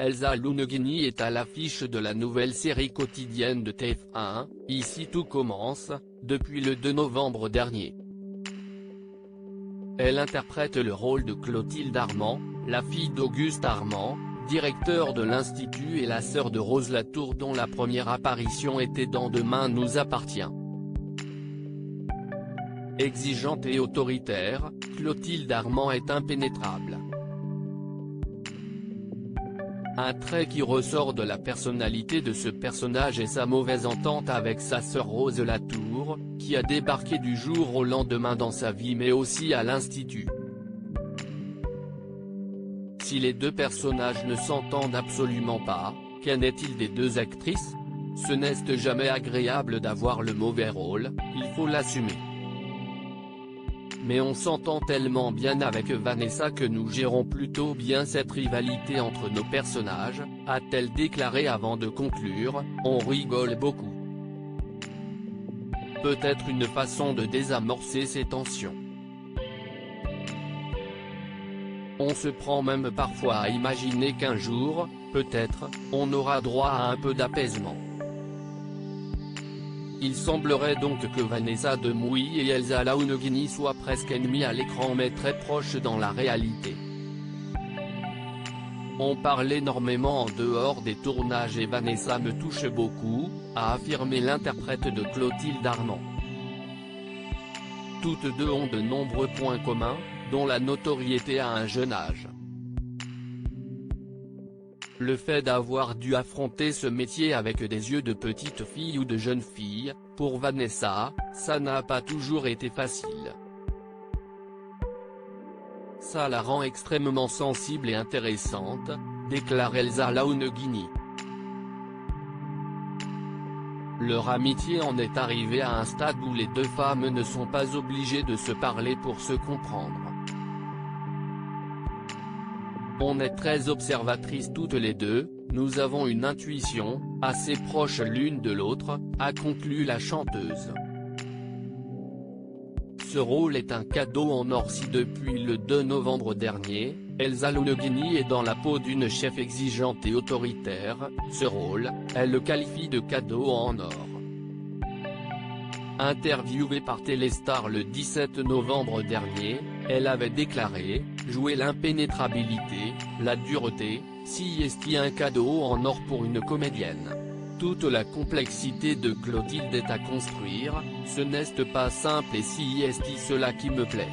Elsa Lunegini est à l'affiche de la nouvelle série quotidienne de TF1, Ici tout commence, depuis le 2 novembre dernier. Elle interprète le rôle de Clotilde Armand, la fille d'Auguste Armand, directeur de l'Institut et la sœur de Rose Latour dont la première apparition était dans Demain nous appartient. Exigeante et autoritaire, Clotilde Armand est impénétrable. Un trait qui ressort de la personnalité de ce personnage est sa mauvaise entente avec sa sœur Rose Latour, qui a débarqué du jour au lendemain dans sa vie mais aussi à l'Institut. Si les deux personnages ne s'entendent absolument pas, qu'en est-il des deux actrices? Ce n'est jamais agréable d'avoir le mauvais rôle, il faut l'assumer. Mais on s'entend tellement bien avec Vanessa que nous gérons plutôt bien cette rivalité entre nos personnages, a-t-elle déclaré avant de conclure, on rigole beaucoup. Peut-être une façon de désamorcer ces tensions. On se prend même parfois à imaginer qu'un jour, peut-être, on aura droit à un peu d'apaisement. Il semblerait donc que Vanessa Demouy et Elsa Lunegini soient presque ennemies à l'écran mais très proches dans la réalité. On parle énormément en dehors des tournages et Vanessa me touche beaucoup, a affirmé l'interprète de Clotilde Armand. Toutes deux ont de nombreux points communs, dont la notoriété à un jeune âge. Le fait d'avoir dû affronter ce métier avec des yeux de petite fille ou de jeune fille, pour Vanessa, ça n'a pas toujours été facile. Ça la rend extrêmement sensible et intéressante, déclare Elsa Lunegini. Leur amitié en est arrivée à un stade où les deux femmes ne sont pas obligées de se parler pour se comprendre. On est très observatrices toutes les deux, nous avons une intuition, assez proche l'une de l'autre, a conclu la chanteuse. Ce rôle est un cadeau en or si depuis le 2 novembre dernier, Elsa Lunegini est dans la peau d'une chef exigeante et autoritaire, ce rôle, elle le qualifie de cadeau en or. Interviewée par Téléstar le 17 novembre dernier, elle avait déclaré « Jouer l'impénétrabilité, la dureté, si est un cadeau en or pour une comédienne. Toute la complexité de Clotilde est à construire, ce n'est pas simple et si est cela qui me plaît.